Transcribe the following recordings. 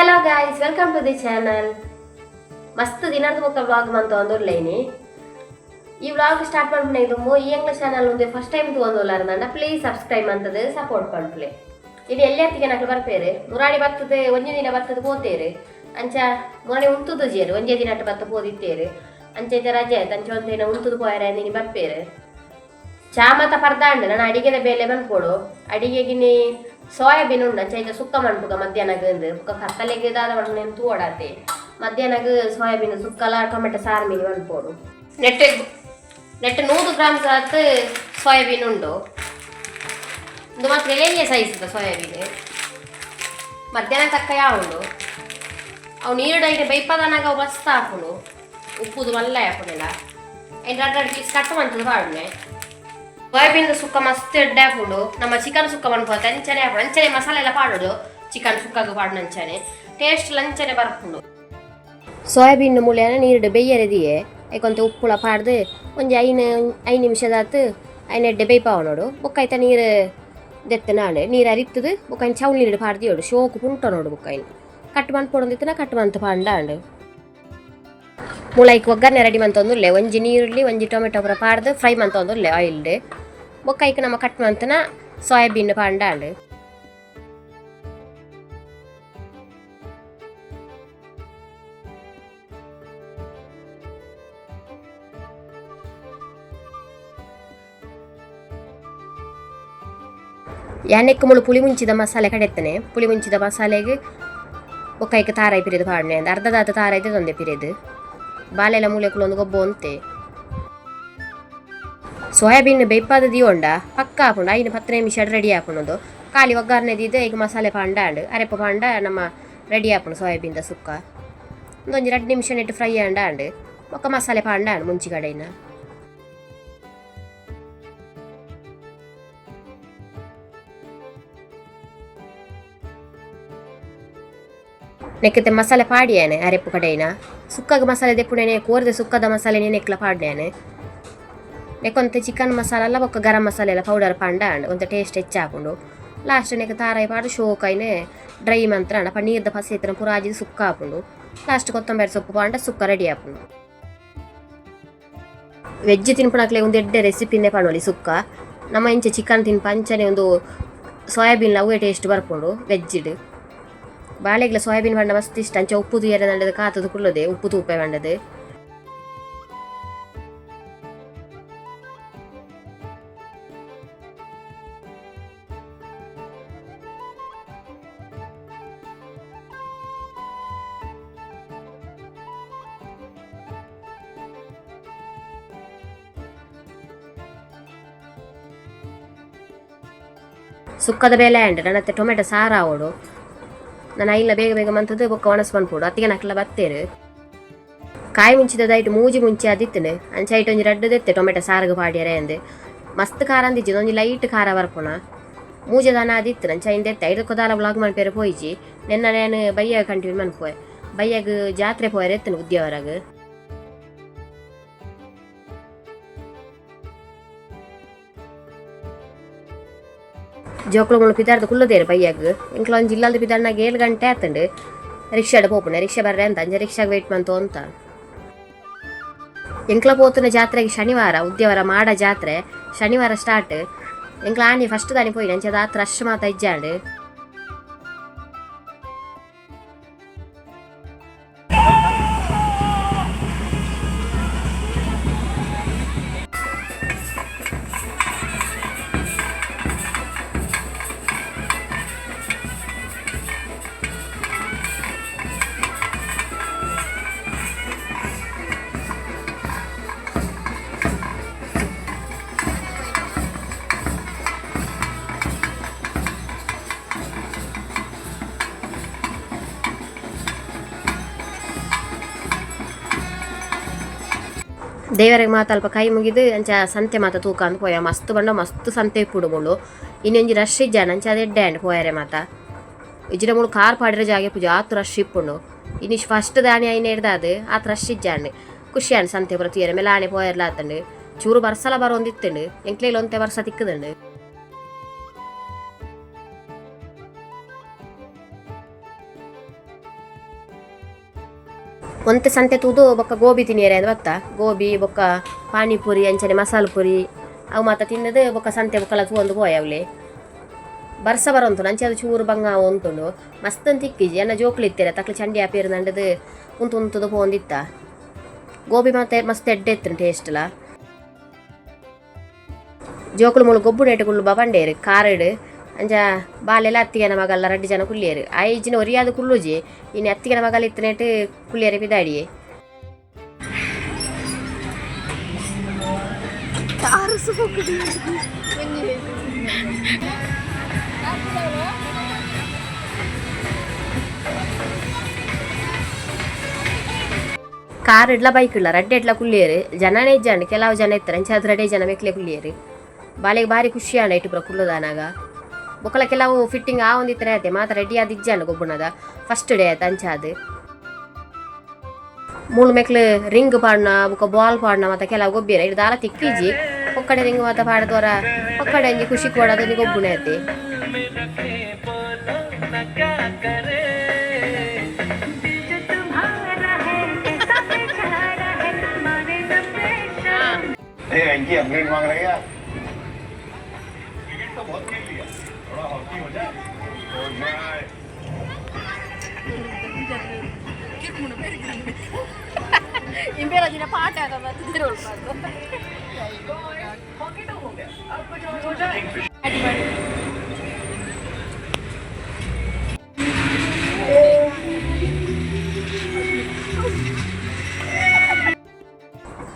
Hello guys, welcome to the channel. ಮಸ್ತ್ ದಿನದ ಮುಕ್ಕ vlog ಮಂತ ಒಂದೊಳ್ಳೆನಿ ಈ ವ್ಲಾಗ್ ಸ್ಟಾರ್ಟ್ ಮಾಡ್ಬಿಟ್ಟೆ ಇದು ಈ ಇಂಗ್ಲಿಷ್ ಚಾನಲ್ ಒಂದು ಫಸ್ಟ್ ಟೈಮ್ ತಗೊಂಡೋಲಾರ್ದಂಡ ಪ್ಲೀಸ್ ಸಬ್ಸ್ಕ್ರೈಬ್ ಅಂತದೆ ಸಪೋರ್ಟ್ ಮಾಡ್ಪ್ಲೆ ಇದು ಎಲ್ಲತ್ತಿಗೆ ನಕಲು ಬರ್ಪೇರೆ ಮುರಾಡಿ ಬರ್ತದೆ ಒಂಜೆ ದಿನ ಬರ್ತದೆ ಪೋತೇರೆ ಅಂಚ ಮೊನ್ನೆ ಉಂತುದು ಜೇರು ಒಂಜೇ ದಿನ ಬತ್ತ ಪೋದಿತ್ತೇರೆ ಅಂಚೆ ರಜೆ ಆಯ್ತು ಅಂಚೆ ಒಂದು ದಿನ ಉಂತುದು ಪೋಯರೆ ನೀನು ಬರ್ಪೇರೆ ಚಾ ಮತ ಪರ್ದಾಂಡು ನಾನು ಅಡಿಗೆದ ಬೇಲೆ ಬಂದ್ಕೊಡು ಅಡಿಗೆಗಿನಿ ಸೋಯಾಬೀನ್ ಉಂಡು ಅಂಚೆ ಸುಕ್ಕ ಮಾಡ್ಬುಗ ಮಧ್ಯಾಹ್ನಗಂದು ಬುಕ್ಕ ಕತ್ತಲೆಗೆ ದಾದ ಮಾಡ್ಕೊಂಡು ತೂಡಾತೆ ಮಧ್ಯಾಹ್ನಗ ಸೋಯಾಬೀನ್ ಸುಕ್ಕಲ ಟೊಮೆಟೊ ಸಾರು ಮೀನು ಬಂದ್ಕೊಡು ನೆಟ್ಟು 100 ಗ್ರಾಮ್ಸ್ ಆತು ಸೋಯಾಬೀನ್ ಉಂಡು ಇದು ಮಾತ್ರ ಎಲೆಯ ಸೈಜ್ ಸೋಯಾಬೀನ್ ಮಧ್ಯಾಹ್ನ ತಕ್ಕ ಯಾವ ಉಂಡು ಅವು ನೀರು ಐತೆ ಬೈಪದನಾಗ ಅವು ಮಸ್ತ್ ಹಾಕೊಂಡು ಉಪ್ಪುದು ಮಲ್ಲ ಹಾಕೊಂಡಿಲ್ಲ ಐದು 2 ಪೀಸ್ ಕಟ್ ಮಾಡ್ತದೆ ಬಾಡ್ನೆ ಸೋಯಾಬೀನ್ ಸುಕ್ಕ ಮಸ್ತ್ ಎಡ್ಡೆ ಹಾಕೊಂಡು ನಮ್ಮ ಚಿಕನ್ ಸುಕ್ಕ ಮಾಡ್ಬೋದು ಅಂಚನೆ ಹಾಕೊಂಡು ಅಂಚನೆ ಮಸಾಲೆ ಎಲ್ಲ ಪಾಡೋದು ಚಿಕನ್ ಸುಕ್ಕಾಗ ಪಾಡು ಅಂಚನೆ ಟೇಸ್ಟ್ ಲಂಚನೆ ಬರ್ಕೊಂಡು ಸೋಯಾಬೀನ್ ಮೂಲೆನ ನೀರು ಬೇಯರೆದಿಯೇ ಐಕೊಂತ ಉಪ್ಪುಳ ಪಾಡ್ದು ಒಂದು 5 ನಿಮಿಷದಾತು ಐನೆಡ್ಡೆ ಬೇಯ್ಪಾವ ನೋಡು ಬೊಕ್ಕಾಯ್ತ ನೀರು ದೆತ್ತ ನಾಳೆ ನೀರು ಅರಿತ್ತದು ಬೊಕ್ಕಾಯ್ನ ಚೌಲ್ ನೀರು ಪಾಡ್ದಿಯೋಡು ಶೋಕು ಪುಂಟ ನೋಡು ಬೊಕ್ಕಾಯ್ನ ಕಟ್ ಬಂದು ಪೊಡೊಂದಿತ್ತನ ಕಟ್ ಬಂತು ಪಾಂಡಾಂಡು ಮುಳೈಕ್ ಒಗ್ಗರಣೆ ರೆಡಿ ಮಂತೊಂದುಲ್ಲೆ ಒಂಜಿ ನೀರುಳ್ಳಿ ಒಂಜಿ ಟೊಮೆಟೊ ಪೂರ ಪಾಡ್ದು ಫ್ರೈ ಮಂತೊಂದುಲ್ಲೆ ಆಯಿಲ್ಡ್ ಬೊಕ್ಕೈಕ್ ನಮ್ಮ ಕಟ್ ಮಂತನ ಸೋಯಾಬೀನ್ ಪಾಂಡಾಂಡು ಎಣ್ಣೆಕ್ಕೆ ಮುಳು ಪುಳಿ ಮುಂಚಿದ ಮಸಾಲೆ ಕಡೆತ್ತನೆ ಪುಳಿ ಮುಂಚಿದ ಮಸಾಲೆಗೆ ಒಕ್ಕೈಕೆ ತಾರಾಯಿ ಪಿರಿದು ಪಾಡ್ನೆ ಅಂದ ಅರ್ಧದಾದ ತಾರಾಯ್ದು ತೊಂದೆ ಪಿರಿದು ಬಾಲೆಲ್ಲ ಮೂಲೆಗಳು ಒಂದು ಗೊಬ್ಬ ಅಂತೆ ಸೋಯಾಬೀನ್ ಬೇಯ್ಪಾದ ದಿಯೋಂಡ ಪಕ್ಕ ಹಾಕೊಂಡು 5-10 ನಿಮಿಷ ರೆಡಿ ಹಾಕೊಂಡು ಖಾಲಿ ಒಗ್ಗರಣೆದಿದ್ದು ಈಗ ಮಸಾಲೆ ಪಾಂಡಾಂಡು ಅರೆಪ ಪಾಂಡ ನಮ್ಮ ರೆಡಿ ಹಾಕೊಂಡು ಸೋಯಾಬೀನ್ದ ಸುಕ್ಕ ಒಂದು 2 ನಿಮಿಷ ನೆಟ್ಟು ಫ್ರೈ ಆಂಡಾಂಡು ಒಕ್ಕ ಮಸಾಲೆ ಪಾಂಡಾಂಡು ಮುಂಚಿ ಕಡೆಯಿನ ನೆಕ್ಕತ್ತೆ ಮಸಾಲೆ ಪಾಡಿಯಾನೆ ಅರೆಪ್ಪು ಕಡೆಯಿನ ಸುಕ್ಕಾಗ ಮಸಾಲೆ ದೆಪ್ಪುಡೇನೆ ಕೋರ್ದೆ ಸುಕ್ಕದ ಮಸಾಲೆ ನೆಕ್ಲ ಪಾಡ್ಯಾನೆ ನೆಕ್ಕೊಂತ ಚಿಕನ್ ಮಸಾಲ ಎಲ್ಲ ಒಕ್ಕ ಗರಂ ಮಸಾಲೆ ಎಲ್ಲ ಪೌಡರ್ ಪಾಂಡ ಒಂದು ಟೇಸ್ಟ್ ಹೆಚ್ಚು ಹಾಕೊಂಡು ಲಾಸ್ಟ್ ನೆಕ್ಕ ತಾರಾಯಿ ಪಾಡು ಶೋಕಾಯ್ನೆ ಡ್ರೈ ಮಂತ್ರ ಪನ್ನೀರ್ದ ಪಸಿ ಎತ್ತಿನ ಪುರಾಜಿದು ಸುಕ್ಕ ಹಾಕೊಂಡು ಲಾಸ್ಟ್ ಕೊತ್ತಂಬರಿ ಸೊಪ್ಪು ಪಾಂಡ ಸುಕ್ಕ ರೆಡಿ ಹಾಕೊಂಡು ವೆಜ್ ತಿನ್ಪುಣಕ್ಲೆ ಒಂದು ಎಡ್ಡೆ ರೆಸಿಪಿನೇ ಪಣೋಲಿ ಸುಕ್ಕ ನಮ್ಮ ಇಂಚೆ ಚಿಕನ್ ತಿನ್ಪ ಅಂಚನೆ ಒಂದು ಸೋಯಾಬೀನ್ ಅವೇ ಟೇಸ್ಟ್ ಬರ್ಕೊಂಡು ವೆಜ್ಜಿಡು ಬಾಳೆಗ್ಲ ಸೋಯಾಬೀನ್ ಪಂಡ ಮಸ್ತ್ ಇಷ್ಟ ಅಂಚೆ ಉಪ್ಪು ತೂಯರೆ ನಂಡದು ಕಾತದು ಕುಳ್ಳದೆ ಉಪ್ಪು ತೂಪೆ ಪಂಡದು ಸುಕ್ಕದ ಬೇಳೆ ಅಂಡ್ ನನ್ನತ್ತೆ ಟೊಮೆಟೊ ಸಾರು ಆವೋಡು ನಾನು ಇಲ್ಲ ಬೇಗ ಬೇಗ ಮಂತದ್ದು ಬೊಕ್ಕ ಒಣಸ್ ಬಂದ್ಪೋಡು ಅತ್ತಿಗೆ ನಕ್ಲ ಬತ್ತೇರು ಕಾಯಿ ಮುಂಚಿದದಾಯ್ತು ಮೂಜಿ ಮುಂಚೆ ಅದಿತ್ತನೆ ಅಂಚೆ ಐಟು ಒಂಜಿ ರಡ್ಡದೆತ್ತೆ ಟೊಮೆಟೊ ಸಾರಿಗೆ ಪಾಡ್ಯಾರೆ ಅಂದೆ ಮಸ್ತ್ ಖಾರ ಅಂದಿಜ್ಜಿ ಒಂಜಿ ಲೈಟ್ ಖಾರ ಬರ್ಪುಣ ಮೂಜೆ ದಾನ ಅದಿತ್ತು ಅಂಚೆ ಹಿಂದೆತ್ತೆ ಐದು ಕೊದಾಲ ವ್ಲಾಗ್ ಮನ್ಪೇರೆ ಪೋಯಿಜಿ ನೆನ್ನ ನಾನು ಬಯ್ಯಾಗ ಕಂಟಿನ್ಯೂ ಮನ್ಪೋಯ್ ಬಯ್ಯಾಗ ಜಾತ್ರೆ ಪೋಯರೆ ಎತ್ತನು ಉದ್ಯವರಾಗ ಜೋಕ್ಳು ಪಿದಾರ್ದು ಕುಲ್ಲದೇರು ಬೈಯಾಗ ಇಂಕ್ಲ ಒಂದು ಜಿಲ್ಲಾದ ಪಿದಾರ್ನಾಗ 7 ಗಂಟೆ ಆತಂಡು ರಿಕ್ಷಾಡ ಪೋಪುಣೆ ರಿಕ್ಷಾ ಬರ್ರೆ ಅಂತ ಅಂಜೆ ರಿಕ್ಷಾಗ ವೆಯ್ಟ್ ಮಂತು ಅಂತ ಎಂಕ್ಲ ಪೋತುನ ಜಾತ್ರೆಗೆ ಶನಿವಾರ ಉದ್ಯವರ ಮಾಡ ಜಾತ್ರೆ ಶನಿವಾರ ಸ್ಟಾರ್ಟ್ ಎಂಕ್ಲ ಆನಿ ಫಸ್ಟ್ ದಾನಿ ಪೋಯಿ ಅಂಚೆ ಅದಾತ್ ರಶ್ ಮಾತ ಇಜ್ಜಾಂಡು ದೇವರಿಗೆ ಮಾತಲ್ಪ ಕೈ ಮುಗಿದು ಅಂಚ ಸಂತೆ ಮಾತ ತೂಕ ಅಂತ ಪೋಯ ಮಸ್ತ್ ಬಂಡ ಮಸ್ತ್ ಸಂತೆ ಇಪ್ಪುಡು ಮುಳು ಇನ್ನೊಂಜಿ ರಶ್ ಇಜ್ಜಾಣ ಅಂಚ ಅದು ಎಡ್ಡೆ ಅಂಡ್ ಪೋಯರೆ ಮಾತ ಇಜ್ಜಿನ ಮುಳು ಕಾರ್ ಪಾಡಿರ ಜಾಗೆ ಪೂಜೆ ಆತು ರಶ್ ಇಪ್ಪುಂಡು ಇನ್ನಿಶ್ ಫಸ್ಟ್ ದಾಣಿ ಐನ ಹಿಡ್ದಾದು ಆತು ರಶ್ ಇಜ್ಜಾಂಡು ಖುಷಿ ಅಂಡ್ ಸಂತೆ ಪುರ ತೀಯರೆ ಮೇಲೆ ಆನೆ ಪೋಯರ್ಲ ಆತಂಡು ಚೂರು ಬರ್ಸಲ ಬರೋಂದಿತ್ತಂಡು ಎಂಕ್ಲೇಲಿ ಒಂತೆ ವರ್ಷ ತಿಕ್ಕದಂಡು ಒಂತೆ ಸಂತೆ ತೂದು ಬೊಕ್ಕ ಗೋಬಿ ತಿನ್ನಿಯರೆ ಅದು ಬತ್ತ ಗೋಬಿ ಬೊಕ್ಕ ಪಾನಿಪುರಿ ಅಂಚನೆ ಮಸಾಲ ಪುರಿ ಅವು ಮಾತ ತಿನ್ನದು ಬೊಕ್ಕ ಸಂತೆ ಬೊಕ್ಕಲ ತೂಂದು ಪೋಯ ಅವಲೆ ಬರ್ಸ ಬರೋಂತು ಅಂಚೆ ಅದು ಚೂರು ಬಂಗ ಒಂತುಂಡು ಮಸ್ತ್ ಅಂತ ಇಕ್ಕಿಜಿ ಅನ್ನ ಜೋಕ್ಲು ಇತ್ತೀರ ತಕ್ಲು ಚಂಡಿ ಆಪೇರು ನಂಡದು ಉಂತುದು ಪೋಂದಿತ್ತ ಗೋಬಿ ಮತ್ತೆ ಮಸ್ತ್ ಎಡ್ಡೆ ಇತ್ತು ಟೇಸ್ಟ್ಲ ಜೋಕುಲು ಮುಳು ಗೊಬ್ಬು ನೇಟು ಕುಳ್ಳು ಬಂಡೇರು ಕಾರಡು ಅಂಚ ಬಾಲೆಲ್ಲ ಅತ್ತಿಗೆನ ಮಗಲ್ಲ 2 ಜನ ಕುಲ್ಲಿಯರು ಆ ಈಜಿನ ಒರಿಯಾದ ಕುಲ್ಲುಜಿ ಇನ್ನು ಅತ್ತಿಗೆನ ಮಗಲ್ ಇತ್ತನೇಟು ಕುಲ್ಲಿಯರೆ ಬಿದಾಡಿಯೇ ಕಾರ್ ಇಡ್ಲ ಬೈಕ್ ಇಡ್ಲ 2 ಎಡ್ಲ ಕುಲ್ಲಿಯರು ಜನನೇ ಇಜ್ಜಂಡು ಕೆಲವು ಜನ ಇರ್ತಾರೆ ಅಂಚೆ ಅದು 2 ಜನ ಮೆಕ್ಲೆ ಕುಲ್ಲಿಯರು ಬಾಲೆಗೆ ಭಾರಿ ಖುಷಿ ಆಂಡ ಇಟ್ಟು ಬರ ಕುಲ್ಲದಾನಾಗ ಬೊಕ್ಕಲ ಕೆಲವು ಫಿಟ್ಟಿಂಗ್ ಆ ಒಂದಿತ್ತರ ಆಯ್ತೆ ಮಾತ್ರ ರೆಡಿ ಆದ ಇಜ್ಜಂಡು ಗೊಬ್ಬುಣದ ಫಸ್ಟ್ ಡೇ ಆಯ್ತು ಅಂಚ ಅದು ಮೂಳು ಮೆಕ್ಲು ರಿಂಗ್ ಪಾಡ್ನ ಬೊಕ್ಕ ಬಾಲ್ ಪಾಡ್ನ ಮತ್ತೆ ಕೆಲವು ಗೊಬ್ಬಿರ ಇದು ದಾಲ ತಿಕ್ಕಿಜಿ ಒಕ್ಕಡೆ ರಿಂಗ್ ಮಾತ ಪಾಡ್ದವರ ಒಕ್ಕಡೆ ಅಂಜಿ ಖುಷಿ ಕೊಡೋದು ಗೊಬ್ಬುಣ ಐತೆ इंपेराजीने पाठ आहे का तिथे रोल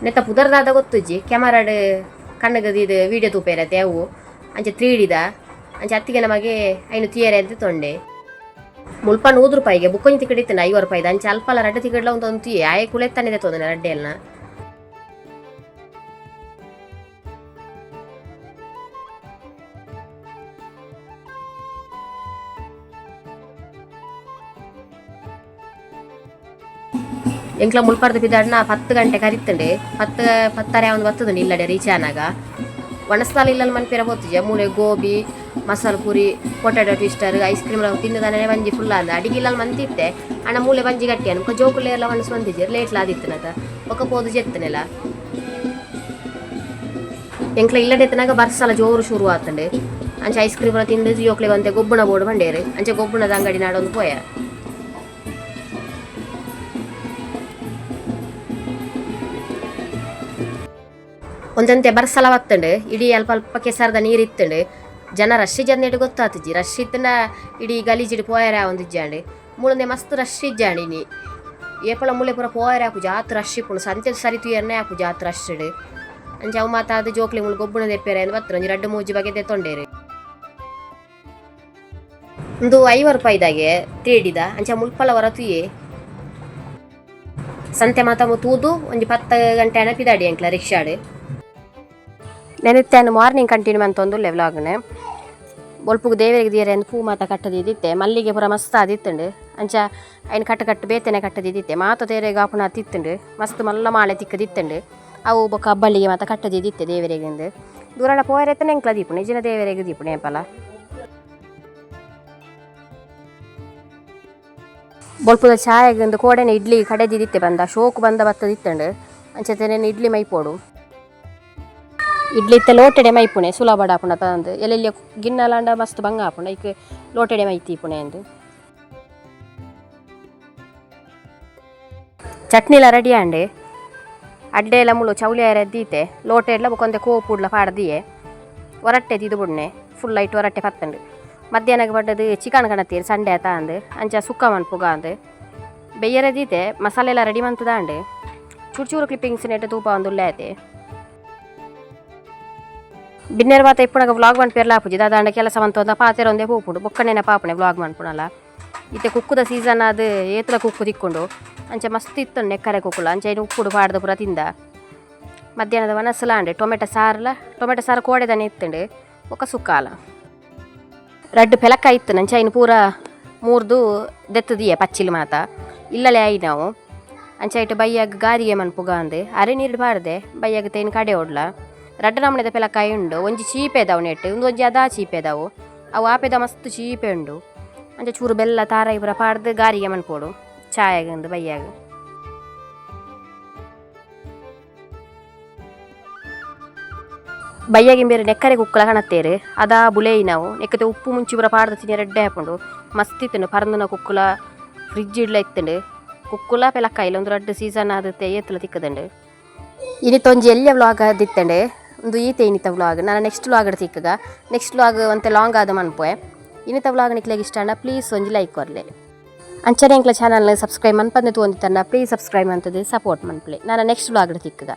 ನೆತ್ತ ಪುದರ್ದಾದ ಗೊತ್ತುಜ್ಜಿ ಕ್ಯಾಮರಾಡ್ ಕಣ್ಣಗದು ಇದು ವೀಡಿಯೋ ತೂಪೇರತ್ತೆ ಅವು ಅಂಚೆ 3Dದ ಅಂಚೆ ಅತ್ತಿಗೆ ನಮಗೆ ಐನು ತಿಯರೆ ಅಂತ ತೊಂಡೆ ಮುಲ್ಪ 100 ರೂಪಾಯಿಗೆ ಬುಕ್ಕೊಂಜಿ ತಿಕಡಿ ಇತ್ತು 50 ರೂಪಾಯಿದ ಅಂಚೆ ಅಲ್ಪಲ್ಲ 2 ತಿಕಡ್ಲ ಒಂದು ತಿಯೆ ಆಯೆ ಕುಳೆತ್ತಾನಿದೆ ತೊಂದರೆ 2 ಎಲ್ಲ ಎಂಕ್ಲ ಮುಲ್ಪಾರ್ದು ಬಿದ್ದಾಡ್ನ 10 ಗಂಟೆ ಕರಿತಂಡೆ 10 ಒಂದು ಬರ್ತದಂడి ಇಲ್ಲಡೆ ರೀಚ್ ಆನಾಗ ಒಣಸ್ತಾಲ ಇಲ್ಲಲ್ಲಿ ಮನ್ಪೇರ ಹೋಗ್ತಿದ್ದೆ ಮೂಳೆ gobi masala puri potato twister ice cream ತಿನ್ನದಾನೆ ಬಂಜಿ ಫುಲ್ ಅಂದ ಅಡಿಗೆ ಇಲ್ಲಲ್ಲಿ ಮಂತಿತ್ತೆ ಅಣ್ಣ ಮೂಳೆ ಬಂಜಿ ಗಟ್ಟಿ ಅನ್ಕ ಜೋಕುಲೆ ಎಲ್ಲ ಒಣಸ್ ಬಂದಿದ್ದೆ ಲೇಟ್ಲ ಆದಿತ್ತನದ ಒಕ್ಕ ಪೋದು ಜೆತ್ತನೆಲ್ಲ ಎಂಕ್ಲ ಇಲ್ಲಡೆತ್ತನಾಗ ಬರ್ಸಲ ಜೋರು ಶುರು ಆತಂಡೆ ಅಂಚೆ ಐಸ್ ಕ್ರೀಮ್ ತಿಂದು ಜೋಕ್ಲೆ ಬಂತೆ ಗೊಬ್ಬುಣ ಬೋರ್ಡು ಬಂಡೇರು ಅಂಚೆ ಗೊಬ್ಬುಣದ ಅಂಗಡಿ ನಾಡೊಂದು ಪೋಯ ಒಂದಂತೆ ಬರ್ಸಲ ಬತ್ತಂಡು ಇಡೀ ಅಲ್ಪ ಅಲ್ಪ ಕೆಸರದ ನೀರು ಇತ್ತಂಡು ಜನ ರಶ್ ಜನ್ನೇಟು ಗೊತ್ತಾತಿಜ್ಜಿ ರಶ್ ಇತ್ತನ ಇಡೀ ಗಲೀಜಿಡು ಪೋಯರ ಒಂದಿಜ್ಜಾಂಡು ಮೂಳಂದೆ ಮಸ್ತ್ ರಶ್ ಇಜ್ಜಾಂಡಿ ನೀ ಏಪಳ ಮೂಳೆ ಪೂರ ಪೋಯರ ಹಾಕು ಜಾತ್ ರಶ್ ಇಪ್ಪುಂಡು ಸಂತೆ ಸರಿತು ಎಣ್ಣೆ ಹಾಕು ಜಾತ್ ರಶ್ಡ್ ಅಂಚೆ ಅವು ಮಾತಾದ ಜೋಕ್ಲಿ ಮುಳು ಗೊಬ್ಬುಣ ತೆಪ್ಪೇರೆ ಅಂತ ಬತ್ತರು ಒಂಜಿ 2-3 ಬಗೆ ತೆತ್ತೊಂಡೇರು ಒಂದು 50 ರೂಪಾಯಿದಾಗೆ 3Dದ ಅಂಚೆ ಮುಲ್ಪಲ ಹೊರತುಯೇ ಸಂತೆ ಮಾತ ತೂದು ಒಂಜಿ 10 ಗಂಟೆ ಅನಪಿದಾಡಿ ಅಂಕ್ಲ ರಿಕ್ಷಾಡು ನೆನೆತ್ತೇನು ಮಾರ್ನಿಂಗ್ ಕಂಟಿನ್ಯೂ ಅಂತೊಂದುಲ್ಲೆ ವ್ಲಾಗ್ನೆ ಬೊಲ್ಪುಗು ದೇವರಿಗೆ ದಿಯರೆ ಅಂದು ಪೂ ಮಾತ ಕಟ್ಟದಿದ್ದಿತ್ತೆ ಮಲ್ಲಿಗೆ ಪೂರ ಮಸ್ತ್ ಆದಿತ್ತಂಡು ಅಂಚ ಐನು ಕಟ್ಟು ಬೇತನೆ ಕಟ್ಟದಿದ್ದಿತ್ತೆ ಮಾತ ತೇರೆಗೆ ಆಪುಣ ತಿತ್ತಂಡು ಮಸ್ತ್ ಮಲ್ಲ ಮಾಳೆ ತಿಕ್ಕದಿತ್ತಂಡು ಅವು ಬೊಕ್ಕ ಹಬ್ಬಳ್ಳಿಗೆ ಮಾತ ಕಟ್ಟದಿದ್ದಿತ್ತೆ ದೇವರಿಗೆಂದು ದೂರಣ ಪೋಯರೆತ್ತನೆ ಎಂಕ್ಲ ದೀಪುಣೆ ನಿಜನ ದೇವರಿಗೆ ದೀಪುಣೆ ಎಂಪಲ ಬೊಲ್ಪುದ ಚಾಯೆಗೊಂದು ಕೋಡೆನೆ ಇಡ್ಲಿ ಕಡೆದಿದ್ದಿತ್ತೆ ಬಂದ ಶೋಕು ಬಂದ ಬತ್ತದಿತ್ತಂಡು ಅಂಚೆತೇನೆ ಇಡ್ಲಿ ಮೈಪೋಡು ಇಡ್ಲಿ ಇತ್ತೆ ಲೋಟೆಡೆ ಮೈಪುಣೆ ಸುಲಭ ಆಪುಣ ತಂದು ಎಲ್ಲೆಲ್ಲಿ ಗಿನ್ನಲಾಂಡ ಮಸ್ತ್ ಬಂಗ ಆಪುಣ ಈಗ ಲೋಟೆಡೆ ಮೈತಿ ಪುಣೆ ಎಂದು ಚಟ್ನಿಲ ರೆಡಿ ಆಂಡೆ ಅಡ್ಡೆ ಎಲ್ಲ ಮುಳು ಚೌಲಿ ಎದ್ದೀತೆ ಲೋಟೆ ಎಲ್ಲ ಬೊಕೊಂದೆ ಕೋಪುಡ್ಲ ಪಾಡ್ದಿಯೇ ಹೊರಟ್ಟೆ ತಿದು ಬುಡ್ನೆ ಫುಲ್ ಲೈಟ್ ಹೊರಟ್ಟೆ ಪತ್ತಂಡು ಮಧ್ಯಾಹ್ನಕ್ಕೆ ಬಡ್ಡದು ಚಿಕನ್ ಕಣತೀರಿ ಸಂಡೆ ಆತ ಅಂದು ಅಂಚ ಸುಕ್ಕ ಮನ್ಪುಗ ಅಂದು ಬೆಯ್ಯರದೀತೆ ಮಸಾಲೆ ಎಲ್ಲ ರೆಡಿ ಮಂತದ ಅಂಡು ಚೂರು ಕ್ಲಿಪ್ಪಿಂಗ್ಸ್ ನೆಟ್ಟು ತೂಪ ಒಂದು ಉಲ್ಲೆ ಬಿನ್ನೇರು ಮಾತ ಇಪ್ಪುನಾಗ ವ್ಲಾಗ್ ಮನ್ಪೇರ್ಲ ಆಪುಜಿ ದಾದಾಂಡ ಕೆಲಸ ಮಂತೊಂದ ಪಾತೆರ ಒಂದೇ ಹೋಗ್ಪುಂಡು ಬೊಕ್ಕನೇನ ಪಾಪುಣೆ ವ್ಲಾಗ್ ಮನ್ಪುಣಲ್ಲ ಇತ್ತೆ ಕುಕ್ಕುದ ಸೀಸನ್ ಅದು ಏತ್ರ ಕುಕ್ಕು ತಿಕ್ಕೊಂಡು ಅಂಚೆ ಮಸ್ತ್ ಇತ್ತಂಡು ನೆಕ್ಕರೆ ಕುಕ್ಕುಲ ಅಂಚೆ ಇನ್ನು ಉಪ್ಪುಡು ಪಾಡ್ದು ಪೂರ ತಿಂದ ಮಧ್ಯಾಹ್ನದ ಮನಸ್ಸಲ ಅಂಡೆ ಟೊಮೆಟೊ ಸಾರು ಕೋಡೆದನೆ ಇತ್ತಂಡು ಒಕ್ಕ ಸುಕ್ಕಾಲ 2 ಪೆಲಕ್ಕ ಇತ್ತು ನಂಚೆ ಇನ್ನು ಪೂರ 3 ದೆತ್ತದಿಯೇ ಪಚ್ಚಿಲ್ ಮಾತ ಇಲ್ಲಲೇ ಆಯಿ ನಾವು ಅಂಚೆ ಇಟ್ಟು ಬೈಯಾಗ ಗಾರಿಗೆ ಮನ್ಪುಗ ಅಂದೆ ಅರೆ ನೀರು ಪಾಡ್ದೆ ಬೈಯಾಗ ತೇನು ಕಡೆ ಓಡ್ಲ 2 ನಮೂನೆದ ಪೆಲಕಾಯಿ ಉಂಡು ಒಂಜಿ ಚೀಪೆದವು ನೆಟ್ಟು ಒಂಜಿ ಅದಾ ಚೀಪೆದವು ಅವು ಆಪೆದ ಮಸ್ತ್ ಚೀಪೆ ಉಂಡು ಅಂಚೆ ಚೂರು ಬೆಲ್ಲ ತಾರಾಯಿ ಪೂರ ಪಾಡ್ದು ಗಾರಿಗೆ ಮನ್ಪೋಡು ಚಾಯಾಗಂದು ಬೈಯಾಗ ಬಯ್ಯಾಗಿ ಬೇರೆ ನೆಕ್ಕರೆ ಕುಕ್ಕಲ ಕಾಣತ್ತೇರು ಅದಾ ಬುಲೇ ನಾವು ನೆಕ್ಕತೆ ಉಪ್ಪು ಮುಂಚಿ ಬರ ಪಾಡ್ದ ತಿನ್ನಿ ರೆಡ್ಡೆ ಹಾಕೊಂಡು ಮಸ್ತ್ ಇತ್ತಂಡು ಪರಂದನ ಕುಕ್ಕುಲ ಫ್ರಿಜ್ ಇಡ್ಲ ಇತ್ತಂಡು ಕುಕ್ಕುಲ ಪೆಲಕ್ಕಾಯಿಲ್ಲ ಒಂದು ರೆಡ್ ಸೀಸನ್ ಆದತ್ತೆ ಏತಲ ತಿಕ್ಕದಂಡು ಇನ್ನಿತ್ತೊಂಜಿ ಎಲ್ಲಿಯ ವ್ಲಾಗ್ ಆದಿತ್ತಂಡೆ ಒಂದು ಈತೆ ಇನ್ನಿತ ವ್ಲಾಗ್ ನಾನು ನೆಕ್ಸ್ಟ್ ವ್ಲಾಗ್ ತಿಕ್ಕಗ ನೆಕ್ಸ್ಟ್ ವ್ಲಾಗ್ ಒಂತೆ ಲಾಂಗ್ ಆದ ಮನ್ಪೋಯೆ ಇನ್ನಿತ ವ್ಲಾಗ್ ನಿಕ್ಲೆಗೆ ಇಷ್ಟ ಅಣ್ಣ ಪ್ಲೀಸ್ ಒಂಜಿ ಲೈಕ್ ಕೊರ್ಲೆ ಅಂಚನೆ ಎಂಕ್ಲ ಚಾನಲ್ನ ಸಬ್ಸ್ಕ್ರೈಬ್ ಮನ್ಪಂದೆ ತೋಂದಿತ್ತಣ್ಣ ಪ್ಲೀಸ್ ಸಬ್ಸ್ಕ್ರೈಬ್ ಅಂತದ್ದು ಸಪೋರ್ಟ್ ಮನ್ಪ್ಲೆ ನಾನು ನೆಕ್ಸ್ಟ್ ವ್ಲಾಗ್ ತಿಕ್ಕಗ